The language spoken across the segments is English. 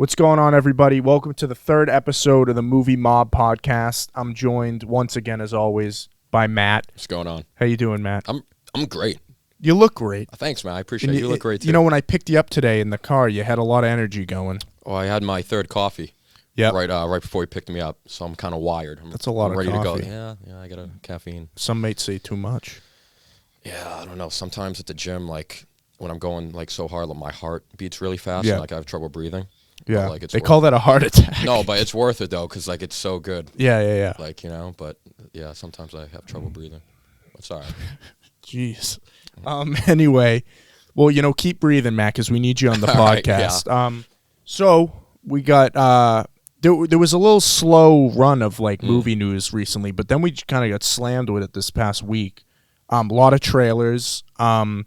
What's going on, everybody? Welcome to the third episode of the Movie Mob podcast. I'm joined once again, as always, by Matt. What's going on? How you doing, Matt? I'm great. You look great. Thanks, man. I appreciate it. You look great, too. You know, when I picked you up today in the car, you had a lot of energy going. Oh, I had my third coffee. Yep. Right before you picked me up, so I'm kind of wired. That's a lot of ready coffee. to go. Yeah, I got a caffeine. Some might say too much. Yeah, I don't know. Sometimes at the gym, like when I'm going like so hard, like, my heart beats really fast, Yeah. and like I have trouble breathing. Yeah, like, they call that a heart attack. No, but it's worth it though, because like it's so good. Yeah. Like, you know, but yeah, sometimes I have trouble breathing. It's all right. Jeez. Anyway, well, you know, keep breathing, Matt, because we need you on the podcast. Right, yeah. So we got there was a little slow run of like movie news recently, but then we kind of got slammed with it this past week. A lot of trailers and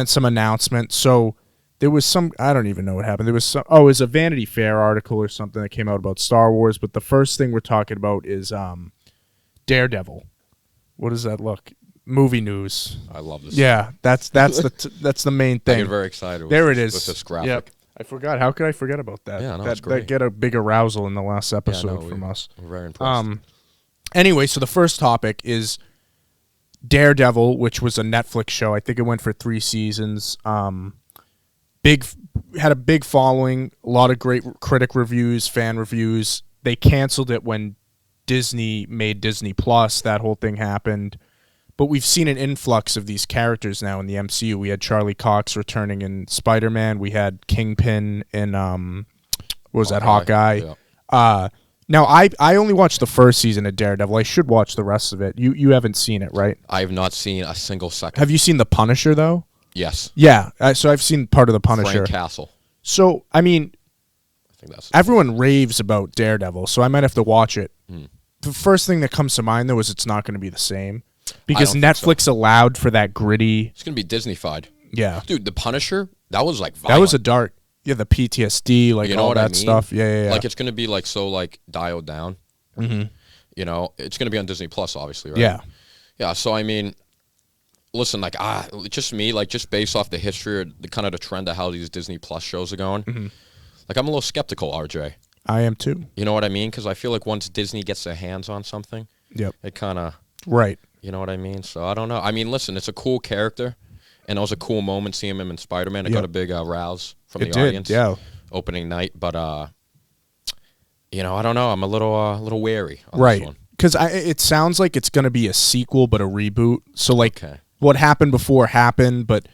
some announcements. So there was some, I don't even know what happened. There was some, it was a Vanity Fair article or something that came out about Star Wars. But the first thing we're talking about is Daredevil. What does that look? Movie news. I love this. Yeah, that's the main thing. I get very excited. There it is. With this graphic. Yep. I forgot. How could I forget about that? Yeah, no, that, it's great. that get a big arousal in the last episode from us. We're very impressed. Anyway, so the first topic is Daredevil, which was a Netflix show. I think it went for 3 seasons. Had a big following, a lot of great critic reviews, fan reviews. They canceled it when Disney made Disney Plus. That whole thing happened. But we've seen an influx of these characters now in the MCU. We had Charlie Cox returning in Spider-Man. We had Kingpin in Hawkeye. Yeah. Now I only watched the first season of Daredevil. I should watch the rest of it. You haven't seen it, right? I have not seen a single second. Have you seen The Punisher though? Yes. Yeah. So I've seen part of The Punisher. Frank Castle. So I mean, I think that's everyone raves about Daredevil, so I might have to watch it. The first thing that comes to mind though is it's not going to be the same because Netflix allowed for that gritty. It's going to be Disney-fied. Yeah. Dude, The Punisher, that was like violent. That was a dark. Yeah, the PTSD, like, you know, all that stuff. Yeah. Like, it's going to be like so like dialed down. Mm-hmm. You know, it's going to be on Disney Plus, obviously, right? Yeah. Yeah. So I mean, listen, like just me, like just based off the history or the kind of the trend of how these Disney Plus shows are going. Mm-hmm. Like, I'm a little skeptical, RJ. I am too. You know what I mean? Because I feel like once Disney gets their hands on something, it kind of right. You know what I mean? So I don't know. I mean, listen, it's a cool character, and it was a cool moment seeing him in Spider-Man. It got a big rouse from the audience. Yeah. Opening night, but you know, I don't know. I'm a little wary on right. this one. Because it sounds like it's going to be a sequel, but a reboot. So like what happened before happened, but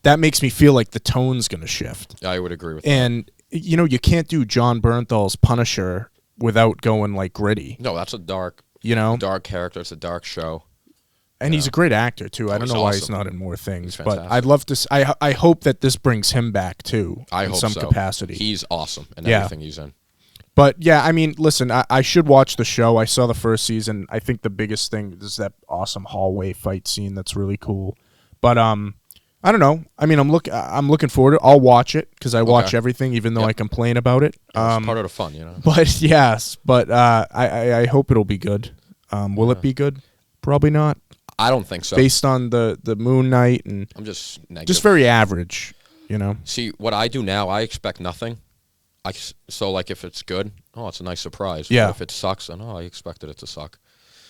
that makes me feel like the tone's going to shift. I would agree with that. And you know, you can't do John Bernthal's Punisher without going like gritty. No, that's a dark, dark character. It's a dark show. And he's a great actor too. I don't know why he's not in more things, but I'd love to. I hope that this brings him back too. I in hope some capacity. He's awesome in everything he's in. But yeah, I mean, listen, I should watch the show. I saw the first season. I think the biggest thing is that awesome hallway fight scene. That's really cool. But I don't know. I mean, I'm looking forward to it. I'll watch it because I watch everything, even though I complain about it. It's part of the fun, you know. But yes, I hope it'll be good. Will it be good? Probably not. I don't think so. Based on the Moon Knight and I'm just negative. Just very average, you know. See, what I do now, I expect nothing. So like if it's good, it's a nice surprise. Yeah. But if it sucks, then I expected it to suck.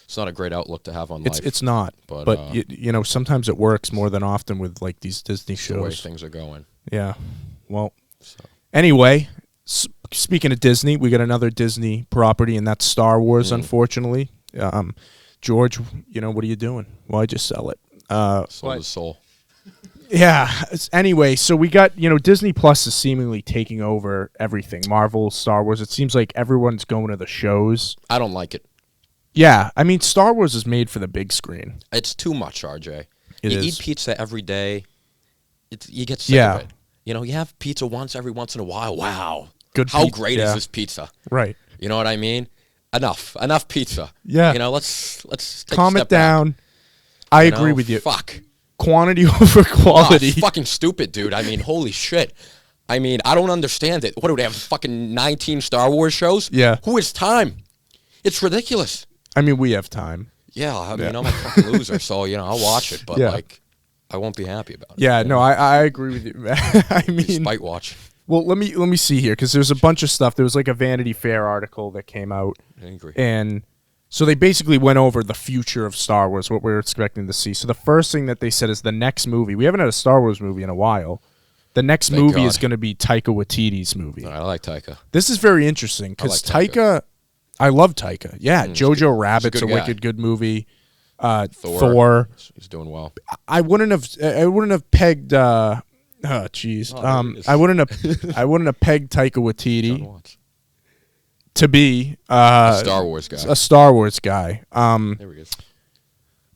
It's not a great outlook to have on life. It's not. But you know, sometimes it works more than often with like these Disney shows. The way things are going. Yeah. Well. Anyway, speaking of Disney, we got another Disney property, and that's Star Wars. Unfortunately, George, you know, what are you doing? Why'd you sell it? Sold his soul. Yeah. Anyway, so we got, you know, Disney Plus is seemingly taking over everything. Marvel, Star Wars. It seems like everyone's going to the shows. I don't like it. Yeah. I mean, Star Wars is made for the big screen. It's too much, RJ. You eat pizza every day. You get sick of it. You know, you have pizza every once in a while. Wow. Good. How great is this pizza? Right. You know what I mean? Enough pizza. Yeah. You know, let's take calm a it step down. Back. I agree with you. Fuck. Quantity over quality. It's fucking stupid, dude. I mean, holy shit. I mean, I don't understand it. What do they have? Fucking 19 Star Wars shows? Yeah. Who has time? It's ridiculous. I mean, we have time. Yeah, I mean, I'm a fucking loser, so, you know, I'll watch it, but, like, I won't be happy about it. Yeah, no, I agree with you. I mean, spite watch. Well, let me see here because there's a bunch of stuff. There was like a Vanity Fair article that came out, Angry. and so they basically went over the future of Star Wars, what we're expecting to see. So the first thing that they said is the next movie. We haven't had a Star Wars movie in a while. The next Thank movie God. is going to be Taika Waititi's movie. I like Taika. This is very interesting because like Taika, I love Taika. Yeah, Jojo Rabbit's a guy. wicked good movie. Thor. He's doing well. I wouldn't have pegged. I wouldn't have pegged Taika Waititi to be a Star Wars guy. A Star Wars guy. There he is.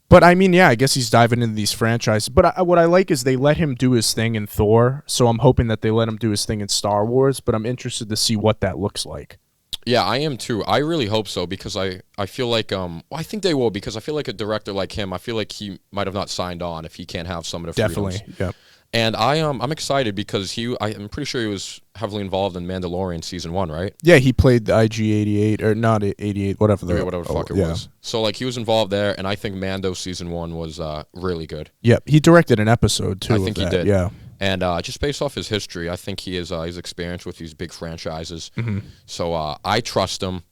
But I mean, yeah, I guess he's diving into these franchises. But what I like is they let him do his thing in Thor. So I'm hoping that they let him do his thing in Star Wars. But I'm interested to see what that looks like. Yeah, I am too. I really hope so because I feel like I think they will because I feel like a director like him, I feel like he might have not signed on if he can't have some of the freedoms. Definitely, yeah. And I'm excited because I'm pretty sure he was heavily involved in Mandalorian season 1, right? Yeah, he played the IG-88 or not 88, whatever the fuck it was. So like he was involved there, and I think Mando season 1 was really good. Yep, he directed an episode too. I think he did. Yeah. And just based off his history, I think he is he's experienced with these big franchises. Mm-hmm. So I trust him.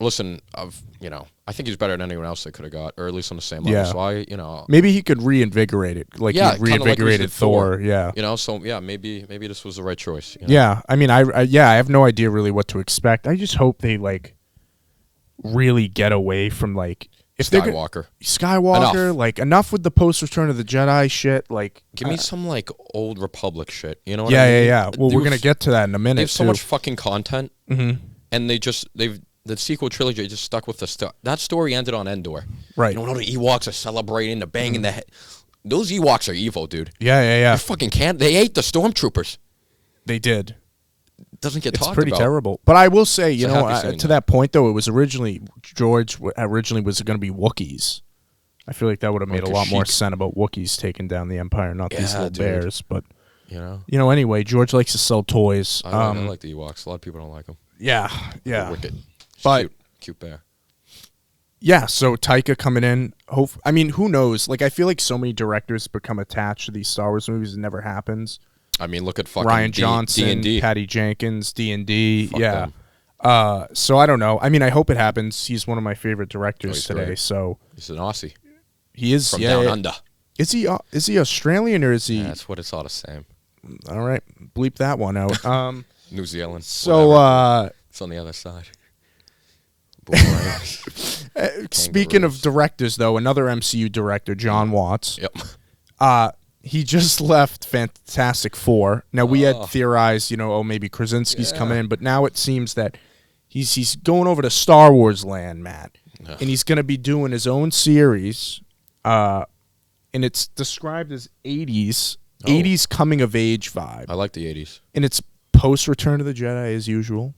Listen, I think he's better than anyone else they could have got, or at least on the same level. Yeah. So maybe he could reinvigorate it, like he reinvigorated Thor. Yeah. So yeah, maybe this was the right choice. Yeah. I mean, I have no idea really what to expect. I just hope they like really get away from like. If Skywalker, enough with the post Return of the Jedi shit. Like, give me some like old Republic shit. You know what I mean? Yeah. Well, we're gonna get to that in a minute. They have so much fucking content, and the sequel trilogy just stuck with that story ended on Endor. Right. You know, the Ewoks are celebrating, they're banging the head. Those Ewoks are evil, dude. Yeah. They fucking can't. They ate the stormtroopers. They did. Doesn't get talked about. It's pretty terrible. But I will say, to that point though, it was George originally was going to be Wookiees. I feel like that would have made a lot more sense about Wookiees taking down the Empire, not these little bears. But anyway, George likes to sell toys. I like the Ewoks. A lot of people don't like them. Yeah. They're wicked. But cute bear. Yeah, so Taika coming in. I mean, who knows? Like, I feel like so many directors become attached to these Star Wars movies. It never happens. I mean, look at fucking Ryan Johnson, D&D. Patty Jenkins, D&D. Yeah. Them. So I don't know. I mean, I hope it happens. He's one of my favorite directors today. Great. So he's an Aussie. He is from down under. Is he Australian or is he? Yeah, that's what it's all the same. All right, bleep that one out. New Zealand. So it's on the other side. Speaking of directors, though, another MCU director, John Watts. Yep. He just left Fantastic Four. Now we had theorized, maybe Krasinski's coming in, but now it seems that he's going over to Star Wars land, Matt, and he's going to be doing his own series, and it's described as 80s coming of age vibe. I like the 80s, and it's post Return of the Jedi as usual,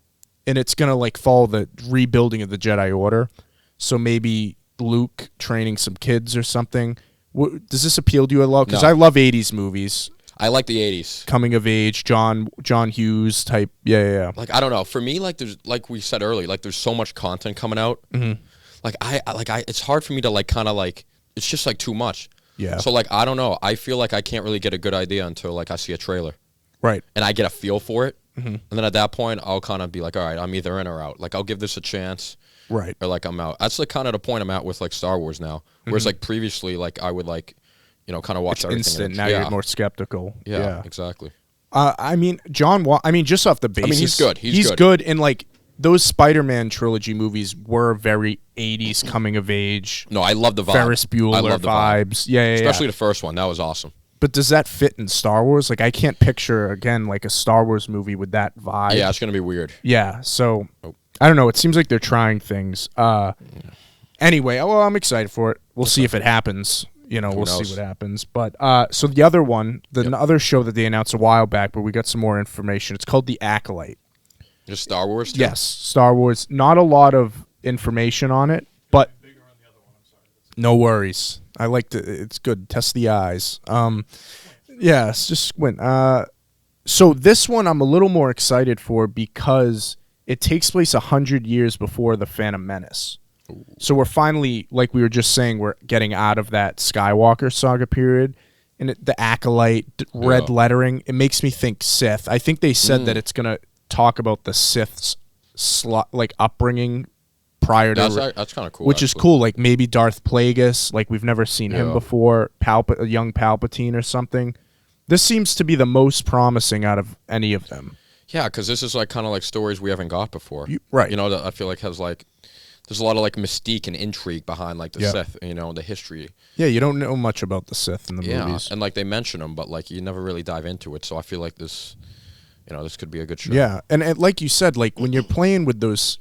and it's going to follow the rebuilding of the Jedi Order. So maybe Luke training some kids or something. Does this appeal to you a lot? Because I love 80s movies. I like the 80s. Coming of age, John Hughes type. Yeah. Like, I don't know. For me, there's, like we said earlier, there's so much content coming out. Mm-hmm. It's hard for me to it's just too much. Yeah. So I don't know. I feel like I can't really get a good idea until I see a trailer. Right. And I get a feel for it. Mm-hmm. And then at that point, I'll kind of be like, all right, I'm either in or out. I'll give this a chance. Right. Or I'm out. That's kind of the point I'm at with Star Wars now. Whereas previously, I would kind of watch it's everything. Instant. Now you're more skeptical. Yeah. Exactly. I mean, just off the basis. I mean, he's good. He's good. And those Spider-Man trilogy movies were very 80s coming of age. No, I love the vibe. Ferris Bueller vibes. Yeah. Especially the first one. That was awesome. But does that fit in Star Wars? I can't picture, again, a Star Wars movie with that vibe. Yeah, it's going to be weird. Yeah, so, I don't know. It seems like they're trying things. Anyway, I'm excited for it. We'll see if it happens. We'll see what happens. But, so the other one, the other show that they announced a while back, but we got some more information. It's called The Acolyte. Just Star Wars? Too? Yes, Star Wars. Not a lot of information on it, but no worries. I like to. It's good. Test the eyes. Yeah, it's just squint. So this one I'm a little more excited for because it takes place 100 years before the Phantom Menace. So we're finally, like we were just saying, we're getting out of that Skywalker saga period, and the acolyte red lettering, it makes me think Sith. I think they said that it's gonna talk about the Sith's like upbringing prior to that's kind of cool, which is cool. Like maybe Darth Plagueis, like we've never seen him before. A young Palpatine or something. This seems to be the most promising out of any of them. Yeah, because this is like kind of like stories we haven't got before, right? You know, that I feel like has like there's a lot of like mystique and intrigue behind like the Sith, you know, the history. Yeah, you don't know much about the Sith in the movies, and like they mention them, but like you never really dive into it. So I feel like this, you know, this could be a good show. Yeah, and like you said, like when you're playing with the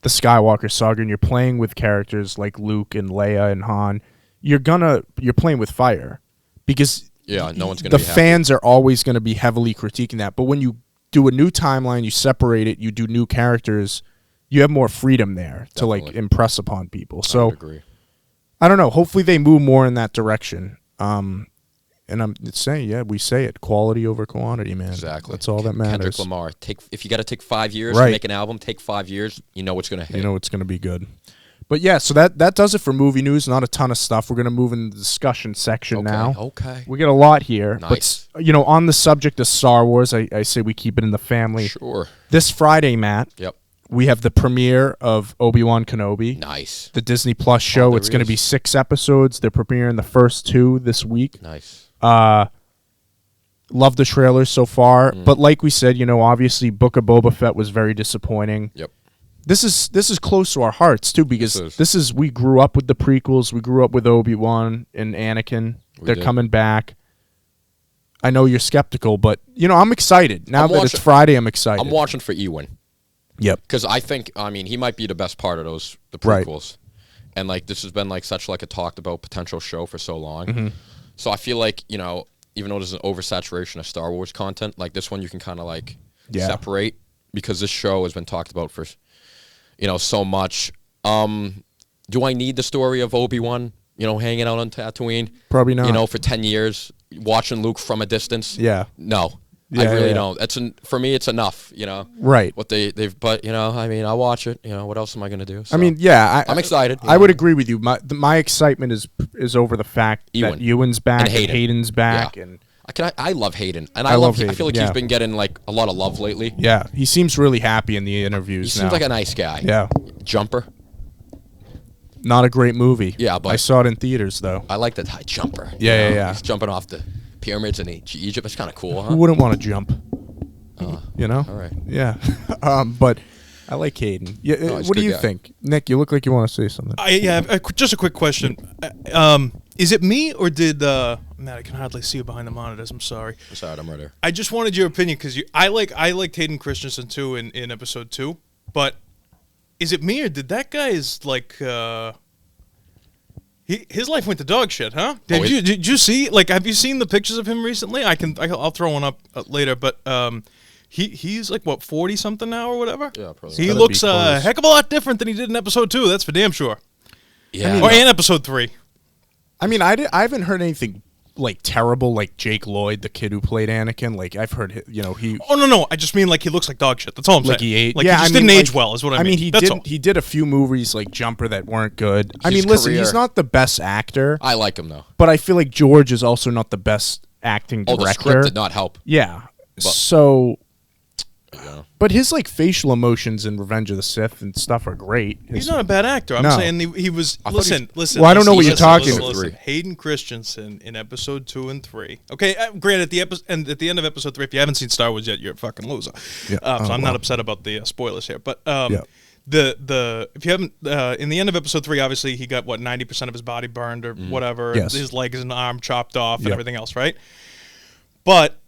Skywalker saga, and you're playing with characters like Luke and Leia and Han, you're playing with fire, because no one's gonna. The fans are always going to be heavily critiquing that, but when you do a new timeline, you separate it, you do new characters, you have more freedom there to like impress upon people. So I don't know. Hopefully they move more in that direction. And I'm saying, we say it, quality over quantity, man. Exactly. That's all that matters. Kendrick Lamar, if you got to take 5 years to make an album, take 5 years. You know it's going to hit. You know it's going to be good. But yeah, so that does it for movie news. Not a ton of stuff. We're going to move into the discussion section now. Okay. We get a lot here. Nice. But, on the subject of Star Wars, I say we keep it in the family. Sure. This Friday, Matt. Yep. We have the premiere of Obi-Wan Kenobi. Nice. The Disney Plus show. It's going to be 6 episodes. They're premiering the first 2 this week. Nice. Love the trailers so far. But like we said, obviously Book of Boba Fett was very disappointing. Yep. This is close to our hearts too, because we grew up with the prequels. We grew up with Obi-Wan and Anakin. They're coming back. I know you're skeptical, but I'm excited. Now that it's Friday, I'm excited. I'm watching for Ewan. Yep. Because I think, he might be the best part of the prequels. Right. And like this has been like such like a talked about potential show for so long. Mm-hmm. So I feel like, even though there's an oversaturation of Star Wars content, like this one you can kind of like separate, because this show has been talked about for so much. Do I need the story of Obi-Wan, hanging out on Tatooine? Probably not. For 10 years, watching Luke from a distance? Yeah. No. I really don't. For me, it's enough, Right. What they've, but, I watch it. What else am I going to do? So, I'm excited. I would agree with you. My excitement is over the fact that Ewan's back and Hayden's back. Yeah. and I love Hayden, and I love Hayden. I feel like he's been getting like a lot of love lately. Yeah, he seems really happy in the interviews. He seems like a nice guy. Yeah, Jumper. Not a great movie. Yeah, but I saw it in theaters though. I like that Jumper. Yeah. He's jumping off the pyramids in Egypt. It's kind of cool, huh? Who wouldn't want to jump? All right. Yeah, but I like Hayden. Yeah. What do you think, Nick? You look like you want to say something. Just a quick question. Is it me or did Matt? I can hardly see you behind the monitors. I'm sorry. I'm sorry, I'm right here. I just wanted your opinion because I liked Hayden Christensen too in episode 2. But is it me or did that guy like his life went to dog shit, huh? Did you see? Like, have you seen the pictures of him recently? I'll throw one up later. But he's like what 40 something now or whatever. Yeah, probably. He looks a heck of a lot different than he did in episode 2. That's for damn sure. Yeah. And episode 3. I haven't heard anything like terrible, like Jake Lloyd, the kid who played Anakin. Like I've heard, he. Oh no! I just mean like he looks like dog shit. That's all I'm saying. He ate. Like he just didn't age well, is what I mean. He did a few movies like Jumper that weren't good. Listen, he's not the best actor. I like him though, but I feel like George is also not the best acting director. The script did not help. Yeah. So. But his like facial emotions in Revenge of the Sith and stuff are great. He's not a bad actor. I'm saying he was. Listen. Well, I don't know what you're talking. Listen. Hayden Christensen in episode 2 and 3. Okay, granted, at the end of episode 3, if you haven't seen Star Wars yet, you're a fucking loser. Yeah. So I'm not upset about the spoilers here, but the if you haven't in the end of episode 3, obviously he got 90% of his body burned or whatever. Yes. His legs and arm chopped off and everything else, right? But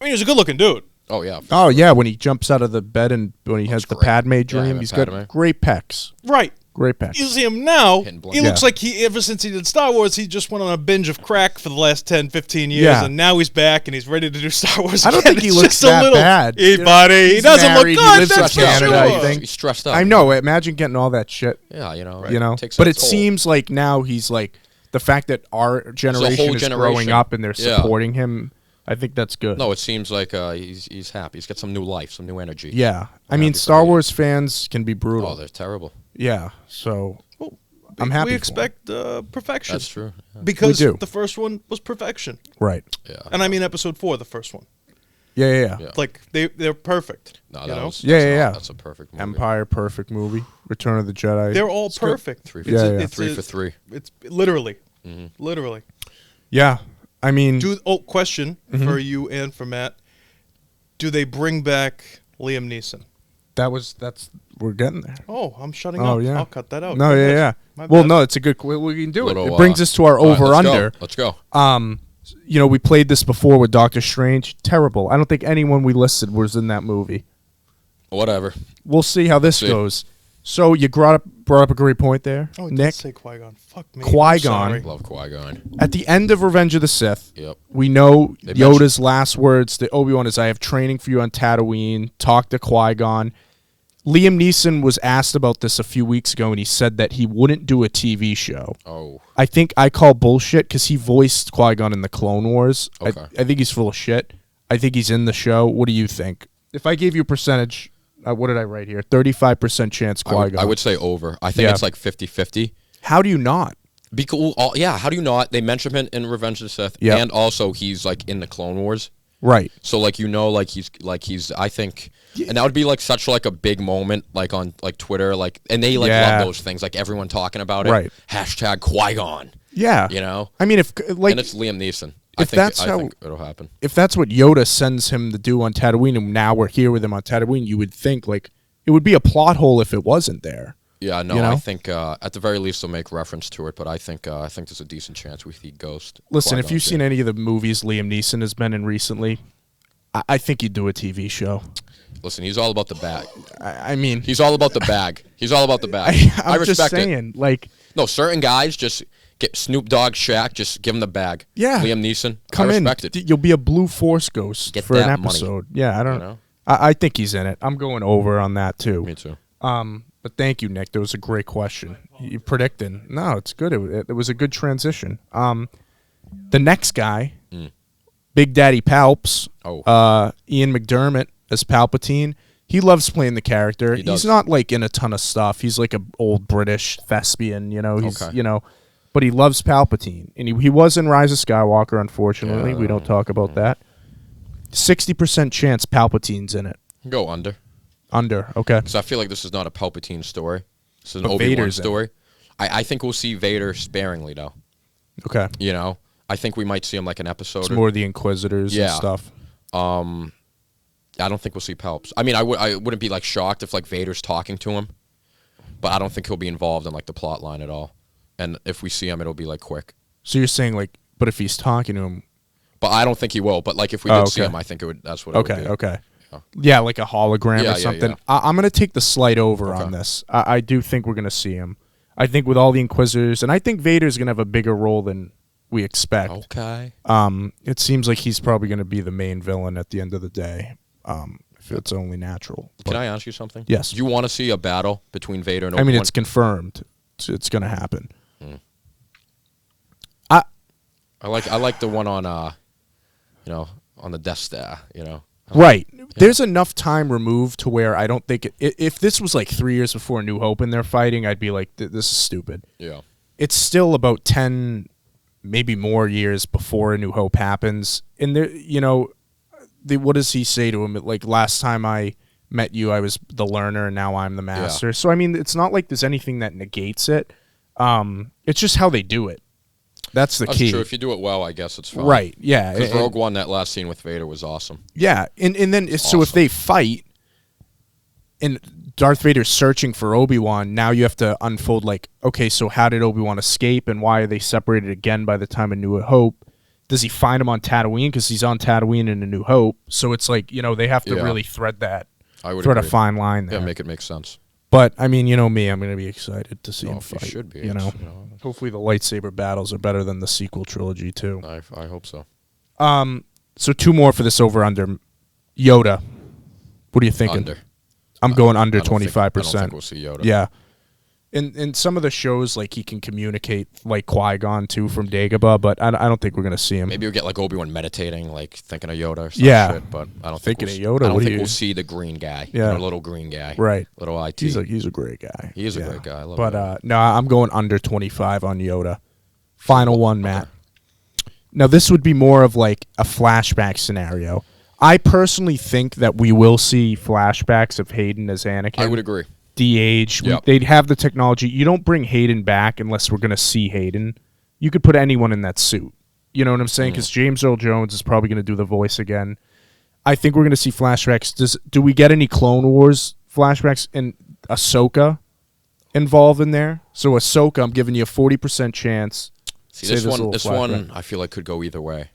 he was a good-looking dude. Oh yeah. Oh yeah, when he jumps out of the bed and when he has the Padme dream, he's got great pecs. Right. Great pecs. You see him now, he looks like ever since he did Star Wars, he just went on a binge of crack for the last 10, 15 years, and now he's back and he's ready to do Star Wars again. I don't think he looks that bad. Hey, buddy, he doesn't look good. He lives in Canada, I think. He's stressed out. I know. Imagine getting all that shit. Yeah, But it seems like now he's like, the fact that our generation is growing up and they're supporting him, I think that's good. No, it seems like he's happy. He's got some new life, some new energy. Yeah. Star Wars fans can be brutal. Oh, they're terrible. Yeah. So I'm happy. We expect perfection. That's true. Yeah. Because the first one was perfection. Right. Yeah. And I mean episode 4, the first one. Yeah. Like they're perfect. No, that's a perfect movie. Empire, perfect movie. Return of the Jedi. They're all perfect. 3 for 3 for 3. It's literally. Literally. Yeah. I mean, question for you and for Matt. Do they bring back Liam Neeson? We're getting there. Oh, I'm shutting up. Yeah. I'll cut that out. No, yeah. Well, no, it's a good. We can do it. It brings us to our over/under. Let's go. We played this before with Doctor Strange. Terrible. I don't think anyone we listed was in that movie. Whatever. We'll see how this goes. So you brought up a great point there, Nick. Nick. Say Qui-Gon. Fuck me. Qui-Gon. Love Qui-Gon. At the end of Revenge of the Sith, yep. we know Yoda's last words to Obi-Wan is, "I have training for you on Tatooine." Talk to Qui-Gon. Liam Neeson was asked about this a few weeks ago, and he said that he wouldn't do a TV show. Oh. I think I call bullshit because he voiced Qui-Gon in the Clone Wars. Okay. I think he's full of shit. I think he's in the show. What do you think? If I gave you a percentage, what did I write here? 35% chance Qui-Gon. I would say over. I think it's like 50-50. How do you not? Because, how do you not? They mention him in Revenge of the Sith, and also he's like in the Clone Wars. Right. So he's I think, and that would be like such like a big moment like on like Twitter, like, and they like love those things, like everyone talking about it. Right. Hashtag Qui-Gon. Yeah. You know? I mean, if like, and it's Liam Neeson. I think it'll happen. If that's what Yoda sends him to do on Tatooine, and now we're here with him on Tatooine, you would think like it would be a plot hole if it wasn't there. Yeah, no, you know? I think at the very least they'll make reference to it, but I think there's a decent chance we see Ghost. Listen, Qui-Gon if you've seen any of the movies Liam Neeson has been in recently, I think you'd do a TV show. Listen, he's all about the bag. I mean, he's all about the bag. He's all about the bag. I respect just saying, like, no, certain guys just get Snoop Dogg, Shaq, just give him the bag. Yeah, Liam Neeson, come I respect it. You'll be a Blue Force ghost for an episode. Money. Yeah, I don't know. I think he's in it. I'm going over on that too. Me too. But thank you, Nick. That was a great question. You predicting? No, it's good. It was a good transition. The next guy, Big Daddy Palps, Ian McDermott as Palpatine. He loves playing the character. He's not like in a ton of stuff. He's like an old British thespian, you know. He's but he loves Palpatine, and he was in Rise of Skywalker. Unfortunately, we don't talk about that. 60% chance Palpatine's in it. Go under. Under, okay. Because I feel like this is not a Palpatine story. This is an Obi-Wan story. I think we'll see Vader sparingly, though. Okay. You know? I think we might see him like an episode. It's more the Inquisitors and stuff. I don't think we'll see Palps. I mean, I wouldn't be like shocked if like Vader's talking to him, but I don't think he'll be involved in like the plot line at all. And if we see him, it'll be like quick. So you're saying like, but if he's talking to him, but I don't think he will. But like if we did see him, I think it would. That's what. It would be. Okay. Yeah, like a hologram or something. Yeah. I'm going to take the slight over on this. I do think we're going to see him. I think with all the Inquisitors, and I think Vader's going to have a bigger role than we expect. Okay. It seems like he's probably going to be the main villain at the end of the day, if it's only natural. Can I ask you something? Yes. Do you want to see a battle between Vader and Obi-Wan? I mean, it's confirmed. It's going to happen. I like the one on, on the Death Star, Right. Yeah. There's enough time removed to where I don't think if this was like 3 years before New Hope and they're fighting, I'd be like, this is stupid. Yeah. It's still about 10, maybe more years before A New Hope happens. And there, what does he say to him? Like, last time I met you, I was the learner, and now I'm the master. Yeah. So, I mean, it's not like there's anything that negates it. It's just how they do it. That's key. That's true. If you do it well, I guess it's fine. Right, yeah. Because Rogue One, that last scene with Vader was awesome. Yeah, and then, so if they fight, and Darth Vader's searching for Obi-Wan, now you have to unfold, like, okay, so how did Obi-Wan escape, and why are they separated again by the time of New Hope? Does he find him on Tatooine? Because he's on Tatooine in A New Hope. So it's like, they have to really thread that. I would thread a fine line there. Yeah, make it make sense. But, I mean, me, I'm going to be excited to see him fight. You should be. Hopefully the lightsaber battles are better than the sequel trilogy, too. I hope so. So 2 more for this over-under. Yoda. What are you thinking? Under. I'm going under 25%. I don't think we'll see Yoda. Yeah. In some of the shows, like, he can communicate like Qui-Gon too from Dagobah, but I don't think we're gonna see him. Maybe we'll get like Obi-Wan meditating, like thinking of Yoda or some shit, but I don't Thinking think of Yoda? I don't What do think you- we'll see the green guy. Yeah. Little green guy. Right. Little IT. He's a great guy. He is a great guy. I love But Yoda. no, I'm going under 25 on Yoda. Final one, Matt. Now this would be more of like a flashback scenario. I personally think that we will see flashbacks of Hayden as Anakin. I would agree. De-age. Yep. They'd have the technology. You don't bring Hayden back unless we're going to see Hayden. You could put anyone in that suit. You know what I'm saying? Because James Earl Jones is probably going to do the voice again. I think we're going to see flashbacks. Do we get any Clone Wars flashbacks and Ahsoka involved in there? So Ahsoka, I'm giving you a 40% chance. See, this one I feel like could go either way.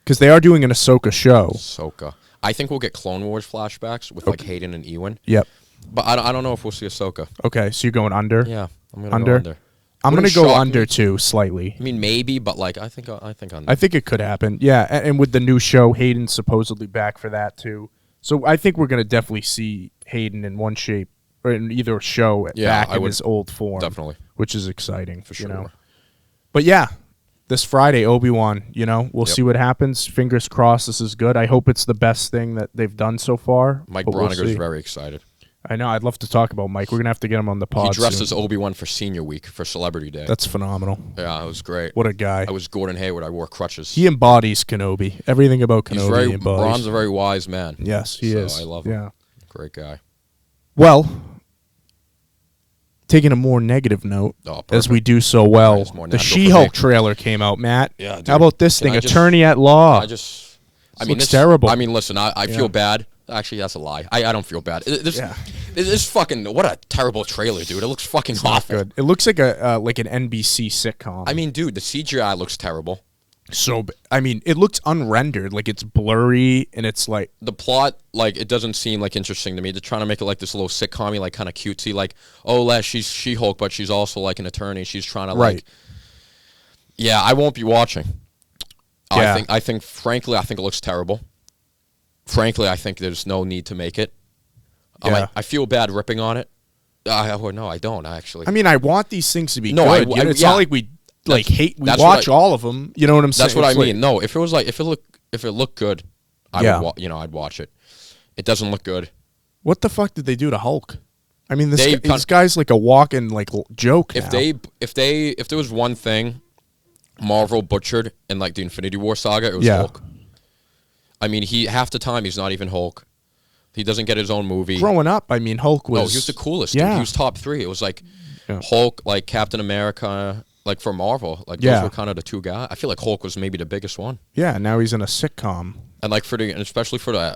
Because they are doing an Ahsoka show. Ahsoka. I think we'll get Clone Wars flashbacks with like Hayden and Ewan. Yep. But I don't know if we'll see Ahsoka. Okay, so you're going under? Yeah, I'm gonna go under. I'm Wouldn't going to go shock under me. too, slightly. I mean, maybe, but like I think under. I think it could happen. Yeah, and with the new show, Hayden's supposedly back for that too. So I think we're going to definitely see Hayden in one shape or in either show back in his old form. Definitely. Which is exciting. For sure. You know? But yeah, this Friday, Obi-Wan, we'll see what happens. Fingers crossed this is good. I hope it's the best thing that they've done so far. Mike but we'll Broniger's see. very excited. I know. I'd love to talk about Mike. We're going to have to get him on the pod He dressed soon. as Obi-Wan for Senior Week for Celebrity Day. That's phenomenal. Yeah, it was great. What a guy. I was Gordon Hayward. I wore crutches. He embodies Kenobi. Everything about Kenobi He's very, he embodies. Ron's a very wise man. Yes, he is. I love him. Yeah. Great guy. Well, taking a more negative note, as we do so well, it's more the natural for She-Hulk me. trailer came out, Matt. Yeah, dude. How about this Can thing? I just- Attorney at law. Looks terrible. I mean, listen, I feel bad. Actually, that's a lie. I don't feel bad. This fucking, what a terrible trailer, dude. It looks fucking awful. Good. It looks like an NBC sitcom. I mean, dude, the CGI looks terrible. It looks unrendered. Like, it's blurry, and it's like... The plot, like, it doesn't seem, like, interesting to me. They're trying to make it, like, this little sitcom-y, like, kind of cutesy. Like, she's She-Hulk, but she's also, like, an attorney. She's trying to, like... Yeah, I won't be watching. Yeah. Frankly, I think it looks terrible. Frankly, I think there's no need to make it. Yeah. I feel bad ripping on it. No, I don't, actually. I mean, I want these things to be No, good. It's not like we... hate. We watch all of them. You know what I'm saying? That's what I mean. No, if it looked good, I'd watch it. It doesn't look good. What the fuck did they do to Hulk? I mean, this guy's like a walking like joke. If there was one thing Marvel butchered in like the Infinity War saga, it was Hulk. I mean, half the time he's not even Hulk. He doesn't get his own movie. Growing up, I mean, Hulk was... No, he was the coolest. Yeah. Dude. He was top 3. It was like Hulk, like Captain America, like for Marvel. Like those were kind of the two guys. I feel like Hulk was maybe the biggest one. Yeah, now he's in a sitcom. And like especially for the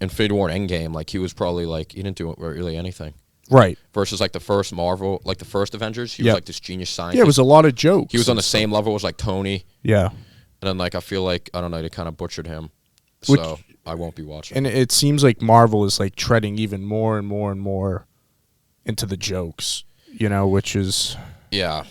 Infinity War and Endgame, like he was probably like, he didn't do really anything. Right. Versus like the first Marvel, like the first Avengers, he was like this genius scientist. Yeah, it was a lot of jokes. He was on the same level as like Tony. Yeah. And then like I feel like, I don't know, they kind of butchered him. So I won't be watching. And it seems like Marvel is like treading even more and more and more into the jokes, which is... Yeah.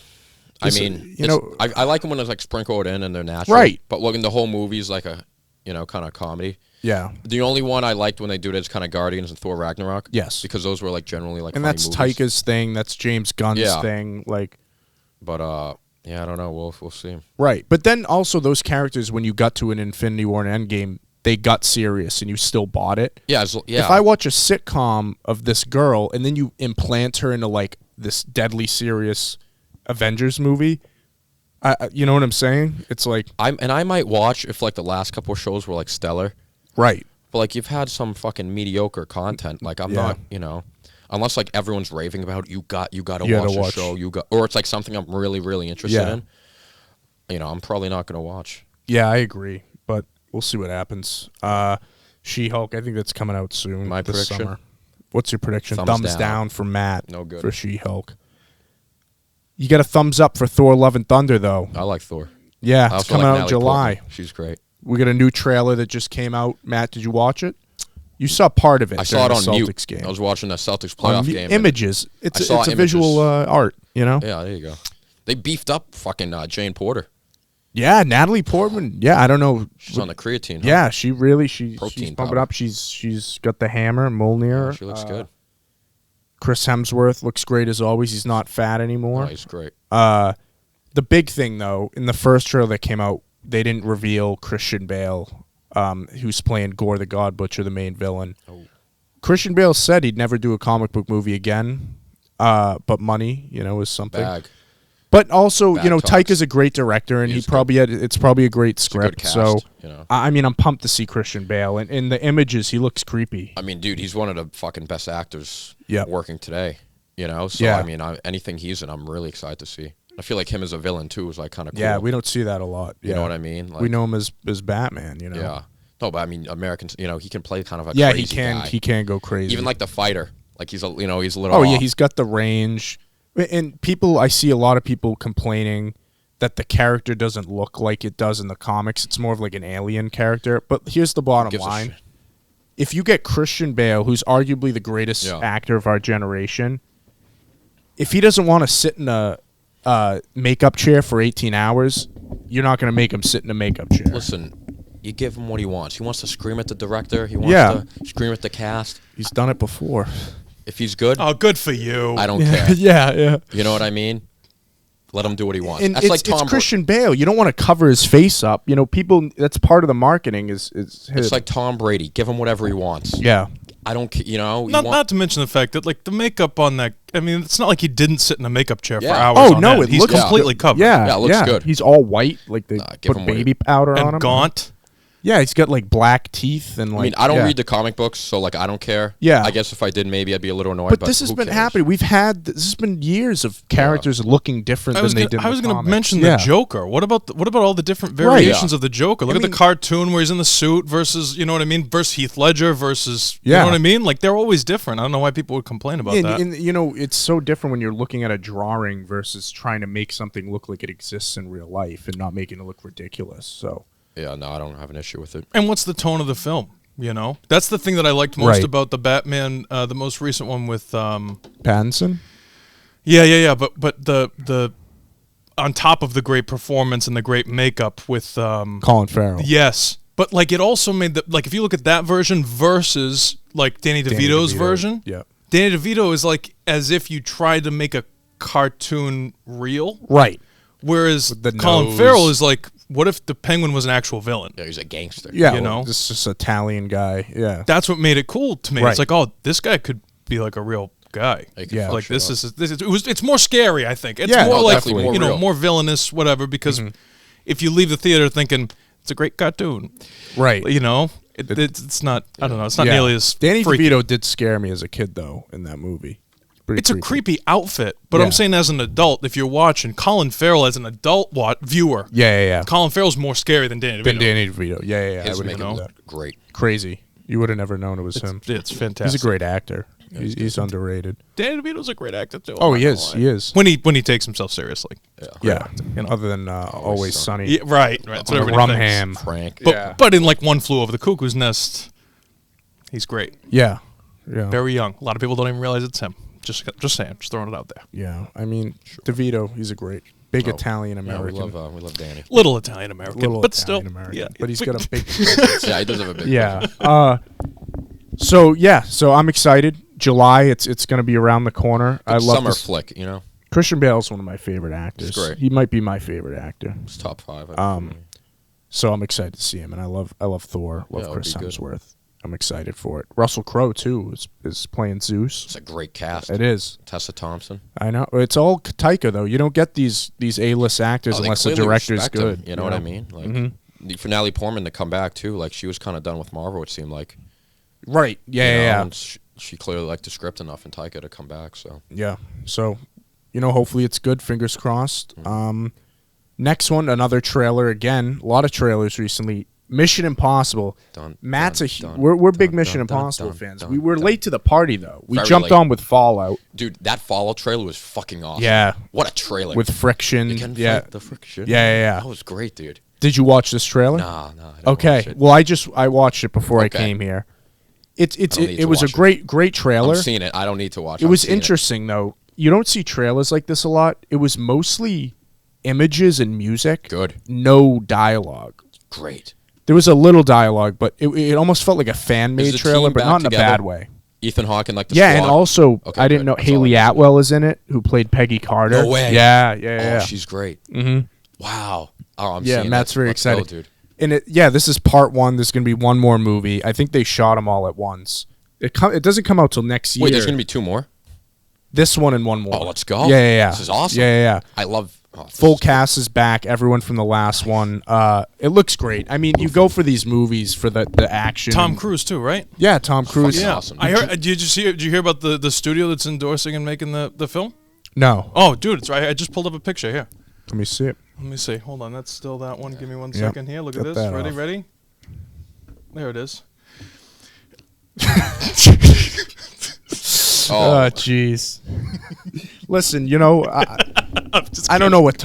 I mean, I like them when it's like sprinkled in and they're natural. Right. But looking, the whole movie's like a, kind of comedy. Yeah. The only one I liked when they do it is kind of Guardians and Thor Ragnarok. Yes. Because those were like generally like and funny that's movies. Taika's thing. That's James Gunn's thing. Like, but yeah, I don't know. We'll see. Right. But then also those characters, when you got to an Infinity War and Endgame, they got serious and you still bought it. Yeah. If I watch a sitcom of this girl and then you implant her into like this deadly serious Avengers movie, you know what I'm saying? It's like I might watch if like the last couple of shows were like stellar. Right. But like you've had some fucking mediocre content. Like I'm not, unless like everyone's raving about it, you got to watch the show. Or it's like something I'm really, really interested in. I'm probably not gonna watch. Yeah, I agree. But we'll see what happens. She-Hulk, I think that's coming out soon. My this prediction. Summer. What's your prediction? Thumbs down for Matt. No good. For She-Hulk. You got a thumbs up for Thor: Love and Thunder, though. I like Thor. Yeah, it's coming out in July. Portman. She's great. We got a new trailer that just came out. Matt, did you watch it? You saw part of it. I saw it on the Celtics mute. Game. I was watching the Celtics playoff game. Images. It's a images. visual art, Yeah, there you go. They beefed up fucking Jane Porter. Yeah, Natalie Portman. Yeah, I don't know. She's on the creatine. Huh? Yeah, she's pumping Protein up. She's got the hammer, Mjolnir. Yeah, she looks good. Chris Hemsworth looks great as always. He's not fat anymore. Oh, he's great. The big thing, though, in the first trailer that came out, they didn't reveal Christian Bale, who's playing Gore the God Butcher, the main villain. Oh. Christian Bale said he'd never do a comic book movie again, but money, is something. Bag. But also, Bad Taika's a great director, and it's probably a great script. Cast, so, I'm pumped to see Christian Bale, and in the images, he looks creepy. I mean, dude, he's one of the fucking best actors working today. So yeah. I mean, anything he's in, I'm really excited to see. I feel like him as a villain too is like kind of cool. Yeah, we don't see that a lot. You know what I mean? We know him as Batman. Yeah. No, but I mean, Americans. He can play kind of a crazy he can. guy. He can go crazy. Even like the fighter, like he's a he's a little. Oh off. yeah, he's got the range. And I see a lot of people complaining that the character doesn't look like it does in the comics. It's more of like an alien character. But here's the bottom line: if you get Christian Bale, who's arguably the greatest actor of our generation, if he doesn't want to sit in a makeup chair for 18 hours, you're not going to make him sit in a makeup chair. Listen, you give him what he wants. He wants to scream at the director. He wants to scream at the cast. He's done it before. If he's good, good for you. I don't care. Yeah. You know what I mean? Let him do what he wants. And it's Christian Bale. You don't want to cover his face up. People. That's part of the marketing. It's like Tom Brady. Give him whatever he wants. Yeah. I don't. Not to mention the fact that like the makeup on that. I mean, it's not like he didn't sit in a makeup chair for hours. Oh on no, end. He's completely covered. Yeah, it looks good. He's all white, like they put baby powder on him. Gaunt. Yeah, he's got like black teeth and like. I mean, I don't read the comic books, so like I don't care. Yeah, I guess if I did, maybe I'd be a little annoyed. But this has been happening. This has been years of characters looking different than they did. I was going to mention the Joker. What about all the different variations of the Joker? Look at the cartoon where he's in the suit versus versus Heath Ledger versus you know what I mean. Like they're always different. I don't know why people would complain about that. And it's so different when you're looking at a drawing versus trying to make something look like it exists in real life and not making it look ridiculous. So. Yeah, no, I don't have an issue with it. And what's the tone of the film? That's the thing that I liked most about the Batman, the most recent one with Pattinson. Yeah. But the on top of the great performance and the great makeup with Colin Farrell. Yes, but like it also made if you look at that version versus like Danny DeVito's version. Yeah, Danny DeVito is like as if you tried to make a cartoon real. Right. Whereas Colin Farrell is like, what if the Penguin was an actual villain? Yeah, he's a gangster. Yeah, this is just Italian guy. Yeah, that's what made it cool to me. Right. It's like, oh, this guy could be like a real guy. Yeah, like it's more scary. I think it's more more villainous, whatever. Because if you leave the theater thinking it's a great cartoon, right? It's not. I don't know. It's not nearly as. Danny freaky. DeVito did scare me as a kid, though, in that movie. It's a creepy outfit, but I'm saying as an adult, if you're watching Colin Farrell as an adult viewer, Colin Farrell's more scary than Danny DeVito. Yeah. His makeup great, crazy. You would have never known it was him. It's fantastic. He's a great actor. He's underrated. Danny DeVito's a great actor too. Oh, he is. He is. When he takes himself seriously. Yeah. Other than Always Sunny. Yeah, right. So Rumham. Frank. But in like One Flew Over the Cuckoo's Nest, he's great. Yeah. Very young. A lot of people don't even realize it's him. Just saying, just throwing it out there. Yeah, I mean, DeVito, he's a great, big Italian American. Yeah, we love Danny. Little Italian American, but still, but he's got a big. Yeah, he does have a big. Yeah. So I'm excited. July, it's going to be around the corner. I love summer flick. Christian Bale's one of my favorite actors. He's great. He might be my favorite actor. It's top 5. So I'm excited to see him, and I love Thor. Love Chris Hemsworth. I'm excited for it. Russell Crowe too is playing Zeus. It's a great cast. It is. Tessa Thompson. I know. It's all Taika though. You don't get these A-list actors unless the director's good. You know what I mean? Like for Natalie Portman to come back too. Like she was kind of done with Marvel. It seemed like. Right. Yeah. And she clearly liked the script enough in Taika to come back. So. Yeah. So, hopefully it's good. Fingers crossed. Next one, another trailer again. A lot of trailers recently. Mission Impossible. We're big Mission Impossible fans. We were late to the party though. We jumped on with Fallout. Dude, that Fallout trailer was fucking awesome. Yeah. What a trailer. With friction. You can fight the friction. Yeah. That was great, dude. Did you watch this trailer? No. Okay. Well, I watched it before I came here. It was a great trailer. I'm seeing it. I don't need to watch it. It was interesting though. You don't see trailers like this a lot. It was mostly images and music. Good. No dialogue. Great. There was a little dialogue, but it almost felt like a fan-made trailer, but not in a bad way. Ethan Hawke and like the Yeah, squad? and also Okay, I didn't good. know That's all I Haley need to know. Atwell is in it, who played Peggy Carter. No way. Yeah. Oh, she's great. Mm-hmm. Wow. Oh, I'm Yeah, seeing Matt's this. very Let's go, excited. dude. And this is part one. There's going to be one more movie. I think they shot them all at once. It doesn't come out till next year. Wait, there's going to be 2 more? This one and one more. Oh, let's go. Yeah. This is awesome. Yeah. I love... Full cast is back. Everyone from the last one. It looks great. I mean, you go for these movies for the action. Tom Cruise too, right? Yeah, Tom Cruise. Fucking Yeah, awesome. I heard. Did you hear about the studio that's endorsing and making the film? No. Oh, dude, it's right. I just pulled up a picture here. Let me see it. Let me see. Hold on, that's still that one. Give me one Yep. second here. Look at Get this. that Ready, off. ready. There it is. Oh, jeez. Listen, I don't know what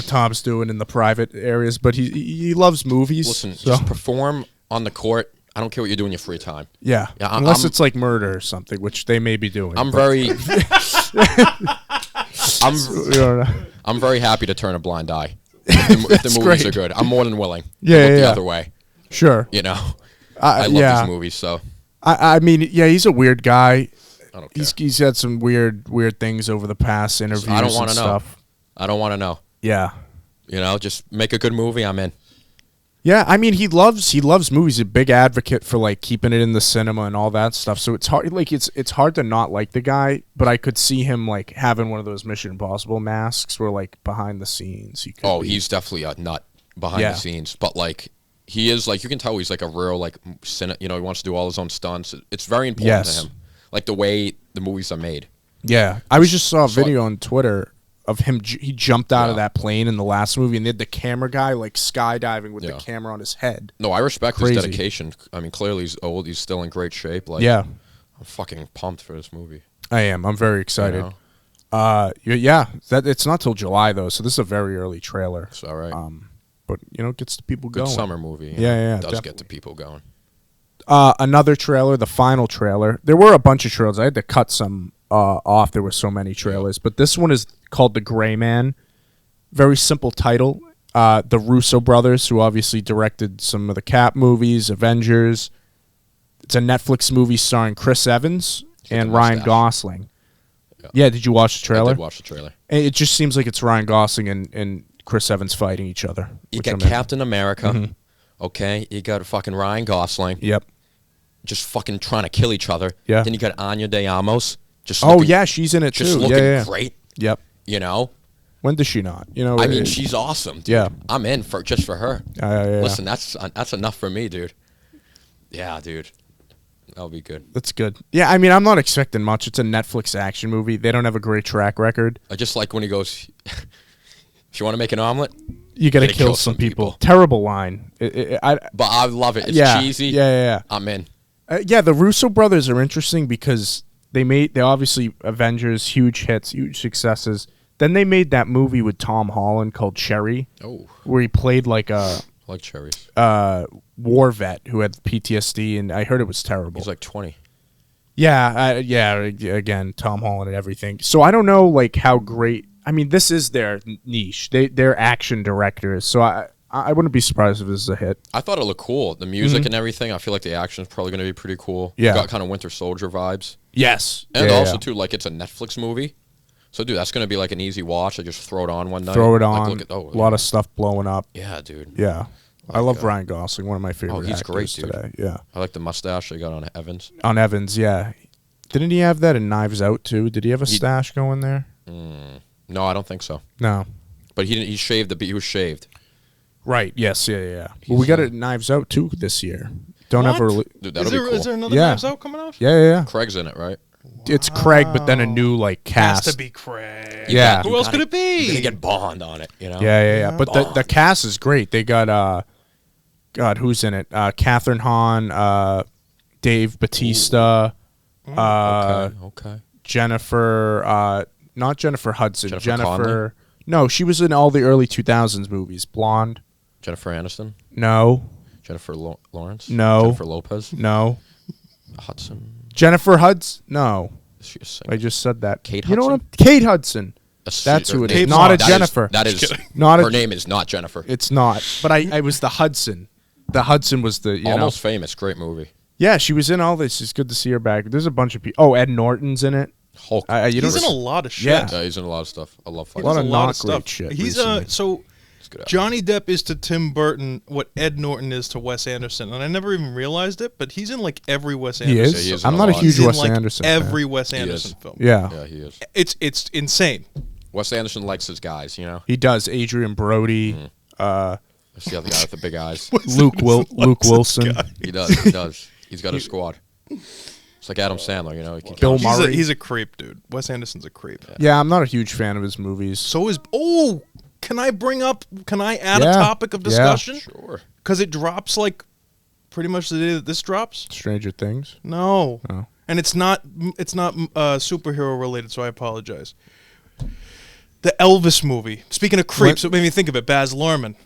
Tom's doing in the private areas, but he loves movies. Listen, so. just perform on the court. I don't care what you do in your free time. Yeah, Yeah, unless I'm- it's like murder or something, which they may be doing. I'm but- very... Yeah. I'm very happy to turn a blind eye if the movies great. are good. I'm more than willing. Yeah, Look the yeah. other way. Sure. You know, I love these movies, so I mean, yeah, he's a weird guy. I don't care. He's had some weird things over the past interviews. I don't want want to know. I don't want to know. Yeah. You know, just make a good movie. I'm in. Yeah, I mean, he loves movies. He's a big advocate for like keeping it in the cinema and all that stuff. So it's hard, like it's hard to not like the guy. But I could see him like having one of those Mission Impossible masks, where like behind the scenes, he could. Oh, be- he's definitely a nut behind Yeah. the scenes, but like he is like you can tell he's like a real like he wants to do all his own stunts. It's very important Yes. to him, like the way the movies are made. Yeah, I was just saw a So- video on Twitter of him. He jumped out of Yeah. that plane in the last movie, and they had the camera guy like skydiving with the Yeah. camera on his head. No, I respect Crazy. his dedication. I mean, clearly he's old. He's still in great shape. Like, Yeah, I'm fucking pumped for this movie. I am. I'm very excited. know? Yeah, that it's not till July though, so this is a very early trailer. It's all right. But it gets the people Good going. summer movie. Yeah, Does definitely. get the people going. Another trailer, the final trailer. There were a bunch of trailers. I had to cut some off. There were so many trailers, but this one is called The Gray Man. Very simple title. The Russo brothers, who obviously directed some of the Cap movies, Avengers. It's a Netflix movie starring Chris Evans With and the Ryan mustache. Gosling. Yeah. Yeah, did you watch the I trailer? did watch the trailer. It just seems like it's Ryan Gosling and Chris Evans fighting each other. You which got I'm in. Captain America. Okay, you got fucking Ryan Gosling. Yep. Just fucking trying to kill each other. Yeah. Then you got Anya de Amos. Just Oh looking, yeah, she's in it just too. looking Yeah. great. Yep. You know, When does she not? I mean, she's awesome. Dude. Yeah. I'm in for just for her. Yeah. Listen, that's enough for me, dude. Yeah, dude, that'll be good. That's good. Yeah, I mean, I'm not expecting much. It's a Netflix action movie. They don't have a great track record. I just like when he goes, if you want to make an omelet, You got to Gotta kill some people. Terrible line. but I love it. It's yeah, cheesy. Yeah. I'm in. Yeah, the Russo brothers are interesting because they obviously Avengers, huge hits, huge successes. Then they made that movie with Tom Holland called Cherry, Oh, where he played like a I like cherries. war vet who had PTSD, and I heard it was terrible. He's like 20. Yeah, again, Tom Holland and everything. So I don't know, like, how great. I mean, this is their niche. They're action directors, so I wouldn't be surprised if this is a hit. I thought it looked cool. The music and everything. I feel like the action's probably going to be pretty cool. Yeah. Got kind of Winter Soldier vibes. Yes, And yeah, also, yeah. too, like, it's a Netflix movie. So, dude, that's going to be like an easy watch. I just throw it on one night. Throw it Like, on. look at, A lot of stuff blowing up. Yeah, dude. Yeah, I love Ryan Gosling, one of my favorite. Oh, he's actors great, dude. today. Yeah, I like the mustache they got on Evans. on Evans. Yeah, didn't he have that in Knives Out too? Did he have a stash going there? No, I don't think so. No. But he didn't. He shaved he was shaved. Right. Yes. Yeah. Well, we got it Knives Out too this year. Don't What? ever. Dude, that'll be cool. Is there another Yeah. Knives Out coming out? Yeah. Craig's in it, right? It's Craig, but then a new like Has cast. to be Craig. Yeah. Who else could it You're gonna be? get Bond on it, you know? Yeah. But the cast is great. They got God, who's in it? Catherine Hahn, Dave Bautista, Okay. Jennifer. Not Jennifer Hudson. Jennifer Connelly? No, she was in all the early 2000s movies. Blonde. Jennifer Aniston. No. Jennifer Lawrence. No. Jennifer Lopez. No. Hudson. Jennifer Hudson. No. Is she a I singer? just said that. Kate You know what? Hudson? Kate Hudson. That's who it is. Kate Not a Moss. Jennifer. That is Not her a. name is not Jennifer. It's not. But I was the Hudson. The Hudson was the Almost Famous, great movie. Yeah, she was in all this. It's good to see her back. There's a bunch of people. Oh, Ed Norton's in it. Hulk. He's in a lot of shit. Yeah. Yeah, he's in a lot of stuff. I love A fighting. lot of There's not stuff. great shit. He's recently. so good actor. Johnny Depp is to Tim Burton what Ed Norton is to Wes Anderson, and I never even realized it. But he's in like every Wes He Anderson. is. he is I'm in not a a lot. huge He's in Wes like Anderson every fan. Wes He Anderson is. film. Yeah. Yeah, he is. It's insane. Wes Anderson likes his guys, you know? He does. Adrian Brody. That's the other guy with the big eyes. Luke Wilson. He does. He's got a squad. It's like Adam Sandler, you know? He can Bill count. Murray. He's a creep, dude. Wes Anderson's a creep. Yeah, I'm not a huge fan of his movies. So is can I add Yeah. a topic of Yeah. discussion? Sure. Because it drops like pretty much the day that this drops. Stranger Things. No. Oh. And it's not superhero related, so I apologize. The Elvis movie. Speaking of creeps, it made me think of it. Baz Luhrmann.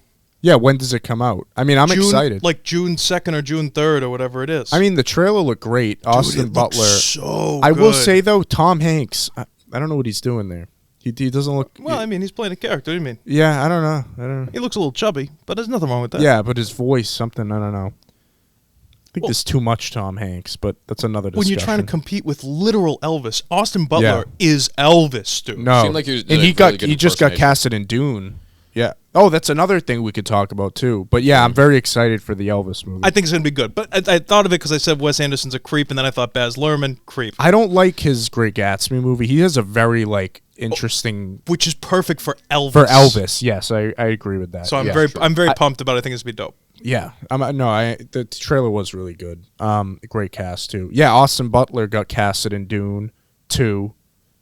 Yeah, when does it come out? I mean, I'm excited. Like June 2nd or June 3rd or whatever it is. I mean, the trailer looked great. Austin Dude, it looks Butler. so I will good. say though, Tom Hanks. I don't know what he's doing there. He doesn't look. Well, I mean, he's playing a character. What do you mean? Yeah, I don't know. He looks a little chubby, but there's nothing wrong with that. Yeah, but his voice, something I don't know. I think Well- there's too much Tom Hanks, but that's another When discussion. you're trying to compete with literal Elvis, Austin Butler is Elvis, dude. No, Seemed like he was- did and a he really good just got impersonation. casted in Dune. Yeah. Oh, that's another thing we could talk about too. But yeah, I'm very excited for the Elvis movie. I think it's going to be good. But I thought of it because I said Wes Anderson's a creep, and then I thought Baz Luhrmann, creep. I don't like his Great Gatsby movie. He has a very interesting Which is perfect for Elvis. for Elvis. Yes, I agree with that. So I'm yeah. very pumped about it. I think it's going to be dope. Yeah, the trailer was really good. Great cast too. Yeah, Austin Butler got casted in Dune 2.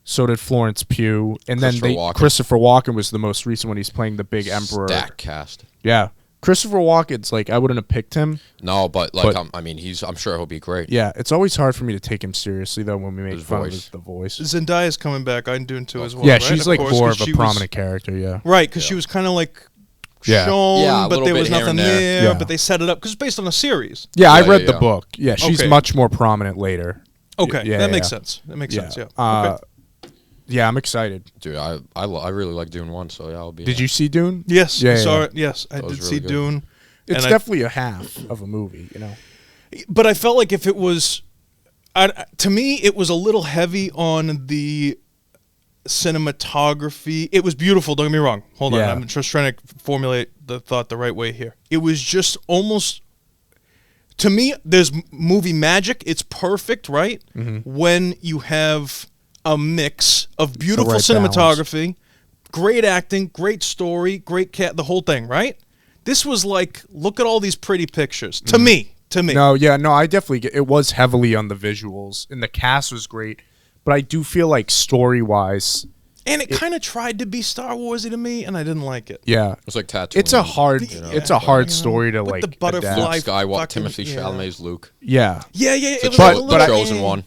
So did Florence Pugh, and then Christopher Walken was the most recent one. He's playing the big emperor. Stack cast. Yeah, Christopher Walken's like I wouldn't have picked him. No, but I'm sure he'll be great. Yeah, it's always hard for me to take him seriously though when we make fun of the voice. Zendaya's coming back on Dune 2 as well. Yeah, right? she's Of like course, more 'cause of a she was- prominent character. Yeah, Right, because she was kind of like Yeah. shown, Yeah, a but little there bit was here nothing and there. there. Yeah. But they set it up because it's based on a series. yeah. I Yeah, read yeah, the yeah. book. Yeah, she's Okay. much more prominent later. Okay, Yeah, that makes yeah. sense. That makes sense. Yeah. Uh, Okay. Yeah, I'm excited. Dude, I really like Dune 1, so yeah, I'll be. Did you see Dune? Yes, Yeah, I saw yeah. it. Yes, I was did really see good. Dune. It's and definitely a half of a movie, you know. But I felt like if it was, to me, it was a little heavy on the cinematography. It was beautiful. Don't get me wrong. Hold on, Yeah. I'm just trying to formulate the thought the right way here. It was just almost. To me, there's movie magic. It's perfect, right? When you have a mix of beautiful right cinematography, great acting, great story, great the whole thing, right? This was like, look at all these pretty pictures. To me. No, I definitely get it was heavily on the visuals, and the cast was great, but I do feel like story-wise, And it kind of tried to be Star Warsy to me, and I didn't like it. yeah, It's like Tatooine. it's a hard, You know, story to with like the butterfly adapt. Luke Skywalker, fucking- Timothy yeah. Chalamet's Luke. Yeah, Yeah. It The was But- a cho- little the chosen eh. one.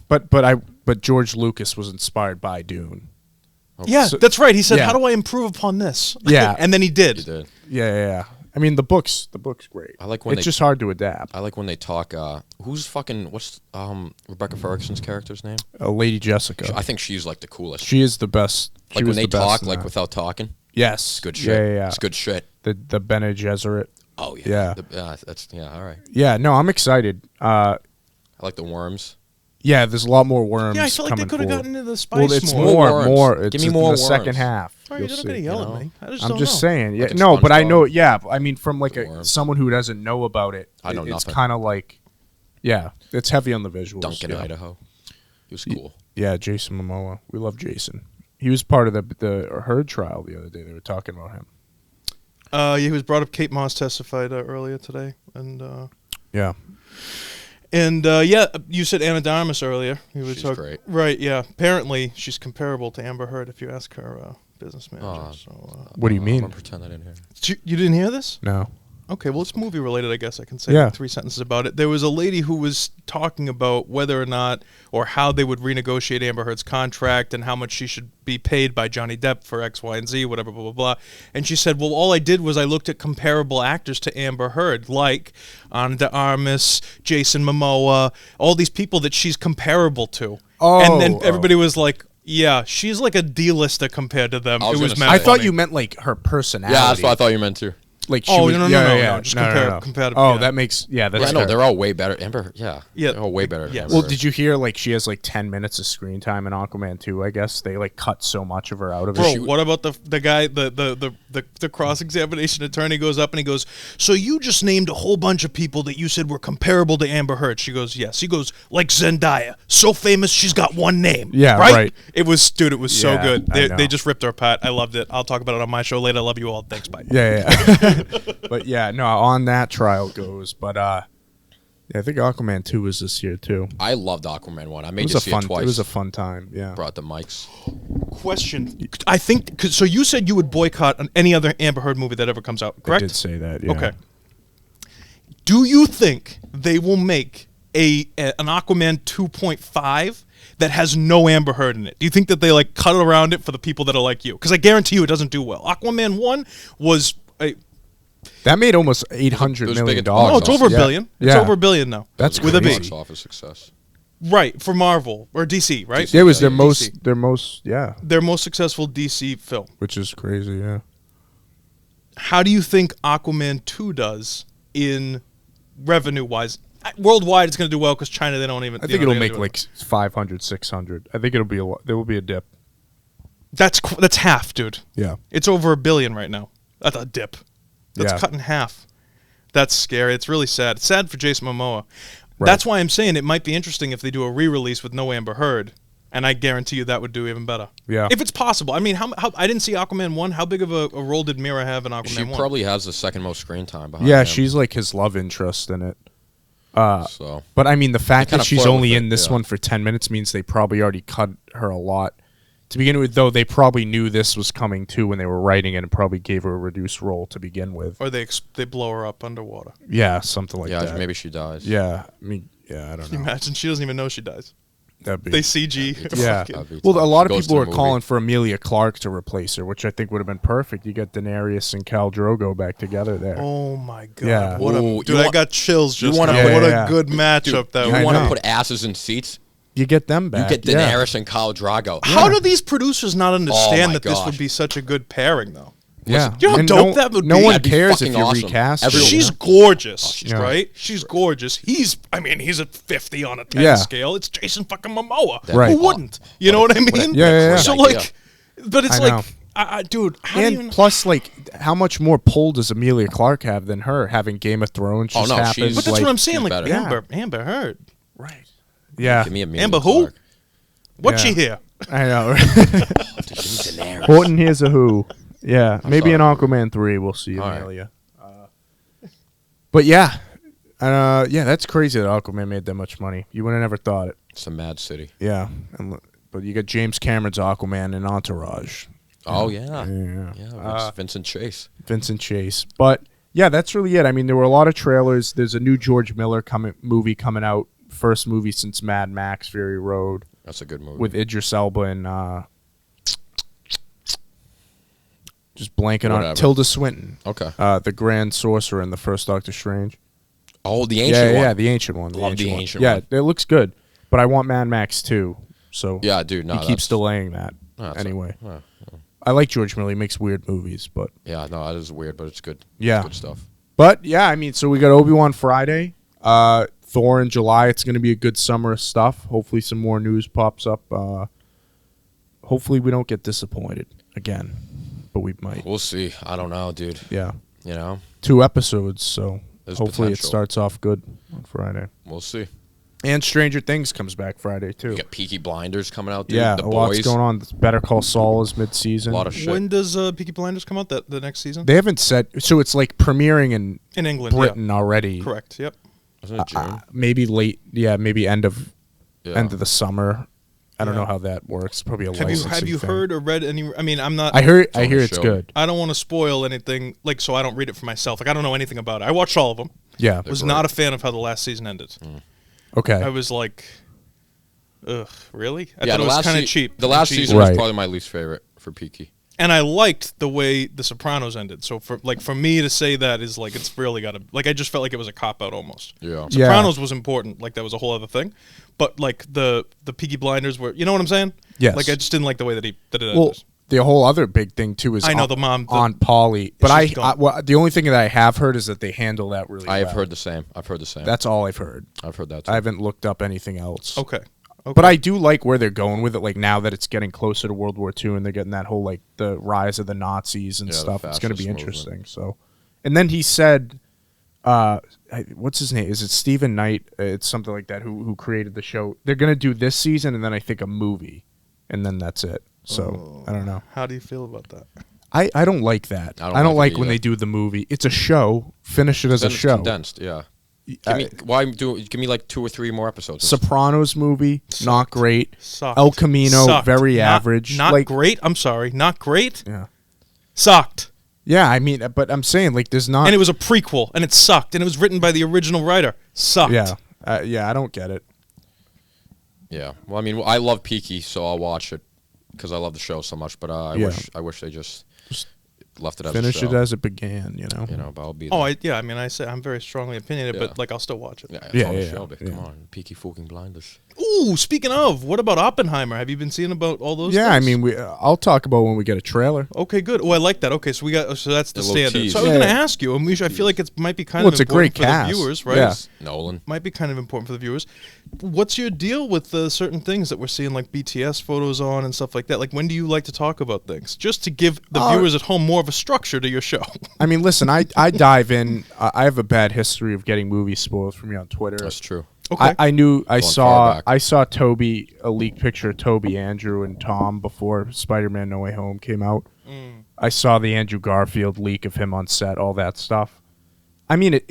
but George Lucas was inspired by Dune. Yeah, So- that's right. He said, yeah. "How do I improve upon this?" Yeah. and then he did. He did. Yeah. I mean, the book's great. I like when it's they- just hard to adapt. I like when they talk. What's Rebecca Ferguson's character's name? Lady Jessica, I think she's like the coolest. she is the best. She Like when was they the best talk, in like that. without talking. yes, It's good shit. Yeah. It's good shit. The Bene Gesserit. Oh yeah. Yeah. That's all right. Yeah, no, I'm excited. I like the worms. Yeah, there's a lot more worms. Yeah, I feel like they coming could have forward. gotten into the spice Well, it's more. more. worms. It's Give me in more the second worms. half. Sorry, You'll you're not see. gonna yell you at know? me. I just I'm don't just know. saying. Yeah, Like a no, but I SpongeBob. know. Yeah, I mean, from like The worms. someone who doesn't know about it, I know it's nothing. kind of like, yeah, it's heavy on the visuals. Duncan, yeah. Idaho. He was cool. Yeah, Jason Momoa. We love Jason. He was part of the Heard trial the other day. They were talking about him. He was brought up. Kate Moss testified earlier today, and Yeah. yeah, you said Anna de Armas earlier. You were She's talking, great. right? Yeah, apparently she's comparable to Amber Heard if you ask her business manager. What do you I'm mean? gonna pretend I didn't hear. You didn't hear this? No. Okay, well, it's movie related, I guess I can say Yeah. 3 sentences about it. There was a lady who was talking about whether or not or how they would renegotiate Amber Heard's contract and how much she should be paid by Johnny Depp for X, Y, and Z, whatever, blah, blah, blah. And she said, well, all I did was I looked at comparable actors to Amber Heard, like Ana de Armas, Jason Momoa, all these people that she's comparable to. And then everybody was like, yeah, she's like a D-lister compared to them. I was It was gonna mad say- I thought funny. you meant like her personality. Yeah, that's what I thought you meant too. Like, she Oh, was, no, just compatibility. Oh, that makes, that's Yeah, no, they're all way better. Amber, they're all way better. Yes. Well, did you hear, like, she has, like, 10 minutes of screen time in Aquaman 2, I guess? They, like, cut so much of her out of it. Bro, what about the guy, the cross-examination attorney goes up and he goes, so you just named a whole bunch of people that you said were comparable to Amber Heard. She goes, yes. He goes, like Zendaya. So famous, she's got one name. Yeah, right. It was so Yeah, good. I know. They just ripped her apart. I loved it. I'll talk about it on my show later. I love you all. Thanks, bye. Yeah. But, yeah, no, on that trial goes. But, I think Aquaman 2 was this year, too. I loved Aquaman 1. I made It to was see it twice. It was a fun time, yeah. Brought the mics. Question. I think, so you said you would boycott any other Amber Heard movie that ever comes out, correct? I did say that, yeah. Okay. Do you think they will make an Aquaman 2.5 that has no Amber Heard in it? Do you think that they, like, cut around it for the people that are like you? Because I guarantee you it doesn't do well. Aquaman 1 was a... That made almost $800 It was million. big at the Oh, box it's over a office. billion. It's over a billion now. That's with a crazy. B. Box office success. Right, for Marvel or DC, right? Yeah, it was their DC. their most Most successful DC film. which is crazy, yeah. How do you think Aquaman 2 does in revenue-wise? Worldwide, it's going to do well because China, they don't even... I think it'll make like 500, 600. I think it'll be there will be a dip. That's half, dude. Yeah. It's over $1 billion right now. That's a dip. That's Yeah. cut in half. That's scary. It's really sad. It's sad for Jason Momoa. Right. That's why I'm saying it might be interesting if they do a re-release with no Amber Heard, and I guarantee you that would do even better. Yeah. If it's possible. I mean, how I didn't see Aquaman 1. How big of a role did Mira have in Aquaman She 1? probably has the second most screen time behind Yeah, him. she's like his love interest in it. So But I mean, the fact kinda that she's flirted only with in it, this yeah. one for 10 minutes means they probably already cut her a lot. To begin with, though, they probably knew this was coming too when they were writing it and probably gave her a reduced role to begin with. Or they blow her up underwater. Yeah, something like yeah, that. maybe she dies. Yeah, I mean, yeah, I don't Can you know. imagine? She doesn't even know she dies. That'd be, They CG. yeah. That'd be Well, tough. a lot She of goes people to are the movie. calling for Amelia Clark to replace her, which I think would have been perfect. You get Daenerys and Khal Drogo back together there. Oh my god! Yeah. What Ooh, a dude! I got chills just wanna now. put- What Yeah. a good matchup that You I would want know. to put asses in seats? You get them back. You get yeah. Daenerys and Khal Drogo. How do these producers not understand my that this gosh. would be such a good pairing, though? Yeah. You know how And dope that would no be? one That'd be cares if fucking you awesome. recast her, Everyone- you know? She's gorgeous, Yeah. right? She's gorgeous. He's at 50 on a 10 Yeah. scale. It's Jason fucking Momoa. Right. Who wouldn't? You know what I mean? Yeah. So, great like, but it's I know. like, dude, how do you... And plus, like, how much more pull does Amelia Clark have than her having Game of Thrones just no, happened? she's- But that's like, what I'm saying. she's Like, better. Amber Heard. Right. Yeah. Give me Amelia Amber who? Clark. What's Yeah. she here? I know. Daenerys. Horton, here's a who. Yeah. Maybe in sorry. Aquaman 3 we'll see All right. Amelia. But yeah. Yeah, that's crazy that Aquaman made that much money. You would have never thought it. It's a mad city. Yeah. But you got James Cameron's Aquaman and Entourage. Oh yeah, Yeah. it's Vincent Chase. Vincent Chase. But yeah, that's really it. I mean, there were a lot of trailers. There's a new George Miller movie coming out. First movie since Mad Max Fury Road That's a good movie. with Idris Elba and just blanking on Whatever. Tilda Swinton. Okay. The Grand Sorcerer in the first Doctor Strange. Oh, the ancient one. Yeah, the ancient one. Love the ancient Yeah, one. it looks good. But I want Mad Max too. So Yeah, dude. No, he keeps that's- delaying that. no, that's Anyway, a- I like George Miller. He makes weird movies, but yeah, no, that is weird, but it's good. Yeah. It's good stuff. But yeah, I mean, so we got Obi-Wan Friday, Thor in July. It's going to be a good summer of stuff. Hopefully, some more news pops up. Hopefully, we don't get disappointed again, but we might. We'll see. I don't know, dude. Yeah, You know, 2 episodes, so There's hopefully potential. it starts off good on Friday. we'll see. And Stranger Things comes back Friday too. You got Peaky Blinders coming out, dude. Yeah, The a lot's Boys. going on. Better Call Saul is mid-season. A lot of shit. When does Peaky Blinders come out? The next season? They haven't said, so it's like premiering in England, Britain already. yeah. Correct, yep. Wasn't it June? Maybe late. Yeah, maybe end of Yeah. the summer. I don't Yeah. know how that works. Probably a Have licensing you thing. heard or read any... I mean, I'm not... I hear on the it's show. good. I don't want to spoil anything, like, so I don't read it for myself. Like, I don't know anything about it. I watched all of them. Yeah. Was great. not a fan of how the last season ended. Okay. I was like, ugh, really? I Yeah, thought the it was last kind se- of cheap. The last cheap. season was Right. probably my least favorite for Peaky. And I liked the way The Sopranos ended. So for me to say that is like, it's really got to, like, I just felt like it was a cop out almost. Yeah. Yeah. Sopranos was important, like that was a whole other thing. But like the Peaky Blinders were, you know what I'm saying? Yes. Like I just didn't like the way that it ended. Well, the whole other big thing too is I know the mom on Polly, but the only thing that I have heard is that they handle that really well. I have heard the same. That's all I've heard. I've heard that too. I haven't looked up anything else. Okay. But I do like where they're going with it. Like now that it's getting closer to World War II and they're getting that whole like the rise of the Nazis and stuff. It's going to be interesting. Movement. So, and then he said, what's his name? Is it Stephen Knight? It's something like that. Who created the show? They're going to do this season and then I think a movie, and then that's it. So I don't know. How do you feel about that? I don't like that. I don't like when they do the movie. It's a show. Finish it as a show. Condensed, yeah. Give me like 2 or 3 more episodes. Sopranos movie, Sucked. not great. Sucked. El Camino, Sucked. very average. Not like, great. I'm sorry, not great. Yeah. Sucked. Yeah, I mean, but I'm saying like there's not. And it was a prequel, and it sucked, and it was written by the original writer. Sucked. Yeah, I don't get it. Yeah, well, I mean, I love Peaky, so I'll watch it because I love the show so much. But I wish they just left it as finish a show. it as it began. You know, but I'll be. Oh, I mean, I say I'm very strongly opinionated, but like I'll still watch it. Yeah. Come on, Peaky fucking blinders. Ooh, speaking of, what about Oppenheimer? Have you been seeing about all those? Yeah, things? I mean, I'll talk about when we get a trailer. Okay, good. Oh, I like that. Okay, so that's the standard. tease. So I was going to ask you, and I feel like it might be kind of it's a important great for cast. the viewers, right? Yeah. Nolan might be kind of important for the viewers. What's your deal with certain things that we're seeing, like BTS photos on and stuff like that? Like, when do you like to talk about things? Just to give the viewers at home more of a structure to your show. I mean, listen, I dive in. I have a bad history of getting movie spoiled from you on Twitter. That's true. Okay. I saw Toby, a leaked picture of Toby, Andrew, and Tom before Spider-Man No Way Home came out. I saw the Andrew Garfield leak of him on set, all that stuff. I mean,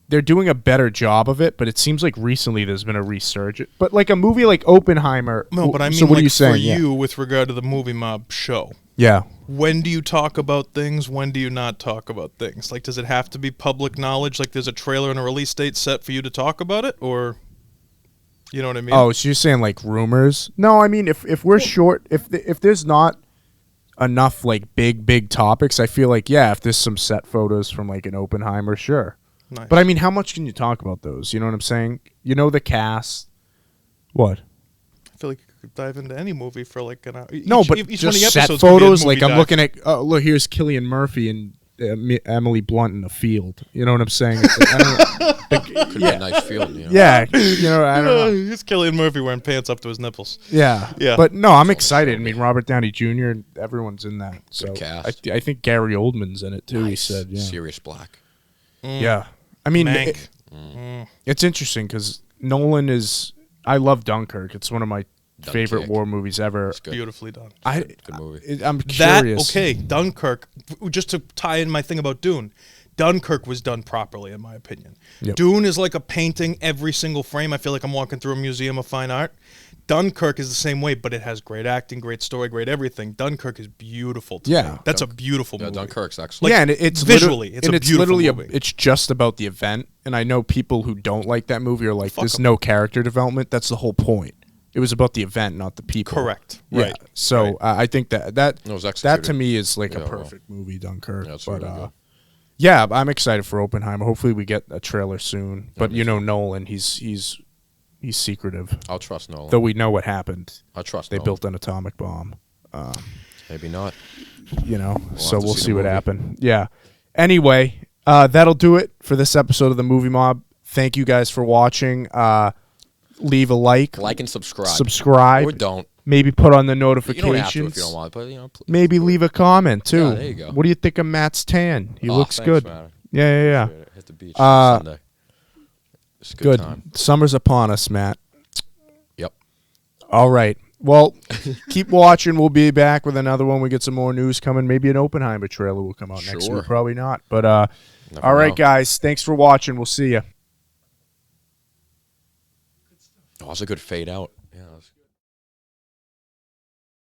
they're doing a better job of it, but it seems like recently there's been a resurgence. But like a movie like Oppenheimer. No, but I mean, so what like are you saying? for you with regard to the Movie Mob show. Yeah. When do you talk about things? When do you not talk about things? Like, does it have to be public knowledge? Like, there's a trailer and a release date set for you to talk about it, or you know what I mean? Oh, so you're saying like rumors? No, I mean if we're short, if there's not enough like big topics, I feel like if there's some set photos from like an Oppenheimer, sure. Nice. But I mean, how much can you talk about those? You know what I'm saying? You know the cast. What? I feel like you could dive into any movie for like an hour. Each just one of the set photos. Like I'm looking at. Oh, look, here's Cillian Murphy and Emily Blunt in the field. You know what I'm saying? Could be a nice field. You know? Yeah, you know, I don't know. It's Cillian Murphy wearing pants up to his nipples. Yeah. But no, I'm excited. I mean, Robert Downey Jr. and everyone's in that. So good cast. I think Gary Oldman's in it too. Nice. He said, yeah. Sirius Black. Yeah. I mean, it's interesting because Nolan is. I love Dunkirk. It's one of my favorite war movies ever. It's good. Beautifully done. Good movie. I'm curious. Dunkirk. Just to tie in my thing about Dune, Dunkirk was done properly, in my opinion. Yep. Dune is like a painting every single frame. I feel like I'm walking through a museum of fine art. Dunkirk is the same way, but it has great acting, great story, great everything. Dunkirk is beautiful to me. That's a beautiful movie. Dunkirk's excellent. Yeah, and it's visually, it's literally movie. It's just about the event. And I know people who don't like that movie are like, there's no character development. That's the whole point. It was about the event, not the people. Correct. Yeah. Right. So I think that to me is like a well. perfect movie, Dunkirk. Yeah, it's but really good. yeah, I'm excited for Oppenheimer. Hopefully we get a trailer soon. But you know Nolan, he's secretive. I'll trust Nolan. Though we know what happened. I trust They Nolan. built an atomic bomb. Maybe not. You know, so have to we'll see see the what movie. happened. Yeah. Anyway, that'll do it for this episode of the Movie Mob. Thank you guys for watching. Leave a like. Like and subscribe. Subscribe. Or don't. Maybe put on the You notifications. don't have to if you don't want, but please. Maybe leave a comment too. Yeah, there you go. What do you think of Matt's tan? He looks Thanks, good. man. Yeah. Appreciate it. Hit the beach on Sunday. It's a good time. Summer's upon us, Matt. Yep. All right. Well, keep watching. We'll be back with another one. We get some more news coming. Maybe an Oppenheimer trailer will come out next Sure. week. Probably not. But Never all right, know. guys. Thanks for watching. We'll see you. Oh, that's a good fade out. Yeah.